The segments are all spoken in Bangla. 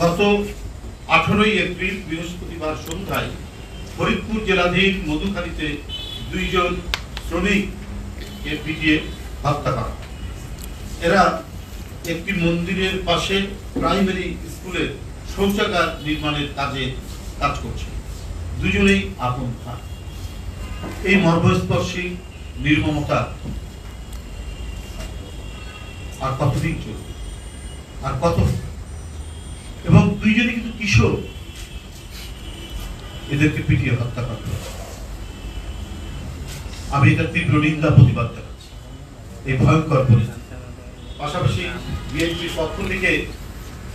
গত 18 এপ্রিল বৃহস্পতিবার সন্ধ্যায় ফরিদপুর জেলাধীন মধুখালীতে 2 জন শ্রমিককে পিটিয়ে হত্যা করা। এরা একটি মন্দিরের পাশে প্রাইমারি স্কুলের শৌচাগার নির্মাণের কাজ করছে। দুজনেই আপন ভাই। এই মর্মস্পর্শী নির্মমতা আর কতদিন চলবে, আর কত? এবং দুইজনে কিন্তু কিশোর, এদেরকে পিটিয়ে হত্যা করা। আমি এটা তীব্র নিন্দা প্রতিবাদ জানাচ্ছি এই ভয়ঙ্কর পরিস্থিতি। পাশাপাশি বিএনপির পক্ষ থেকে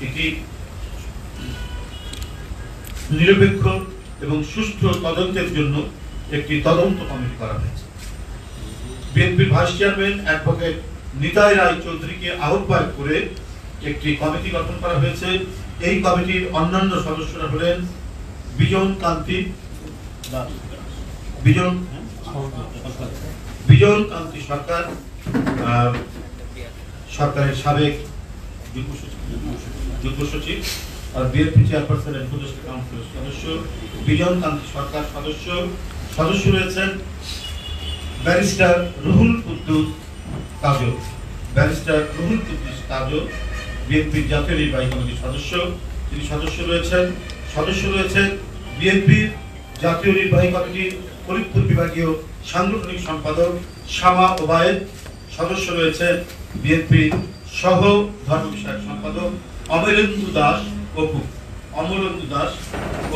একটি নিরপেক্ষ এবং সুষ্ঠু তদন্তের জন্য একটি তদন্ত কমিটি করা হয়েছে। বিএনপির ভাইস চেয়ারম্যান অ্যাডভোকেট নিতাই রায় চৌধুরীকে আহ্বায়ক করে একটি কমিটি গঠন করা হয়েছে। এই কমিটির অন্যান্য সদস্যরা হলেন বিজন কান্তি সরকার, সরকারের সাবেক যুগ্ম সচিব আর বিএনপি চেয়ারপারসন এন্ড উপদেষ্টা কাউন্সিলের সদস্য বিজন কান্তি সরকার সদস্য রয়েছেন ব্যারিস্টার রুহুল কুদ্দুস কাজল, বিএনপির জাতীয় নির্বাহী কমিটির সদস্য, তিনি সদস্য রয়েছেন বিএনপির জাতীয় নির্বাহী কমিটির ফরিদপুর বিভাগীয় সাংগঠনিক সম্পাদক শামা ওবায়েদ, সদস্য রয়েছেন বিএনপির সহ ধর্ম বিষয়ক সম্পাদক অমরেন্দু দাস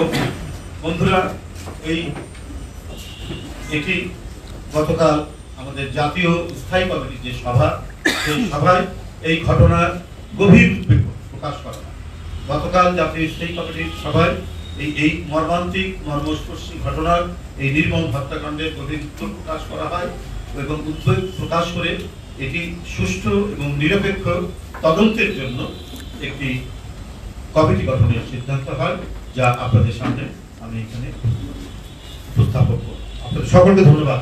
অপু। বন্ধুরা, এটি গতকাল আমাদের জাতীয় স্থায়ী কমিটির যে সভা, সেই সভায় এই ঘটনার গভীর উদ্বেগ প্রকাশ করা হয়। গতকাল জাতীয় স্থায়ী কমিটির সভায় এই মর্মান্তিক মর্মস্পর্শী ঘটনার এই নির্মম হত্যাকাণ্ডের গভীর উদ্বেগ প্রকাশ করা হয় এবং উদ্বেগ প্রকাশ করে এটি সুষ্ঠু এবং নিরপেক্ষ তদন্তের জন্য একটি কমিটি গঠনের সিদ্ধান্ত হয়, যা আপনাদের সামনে আমি এখানে উপস্থাপন করব। আপনাদের সকলকে ধন্যবাদ।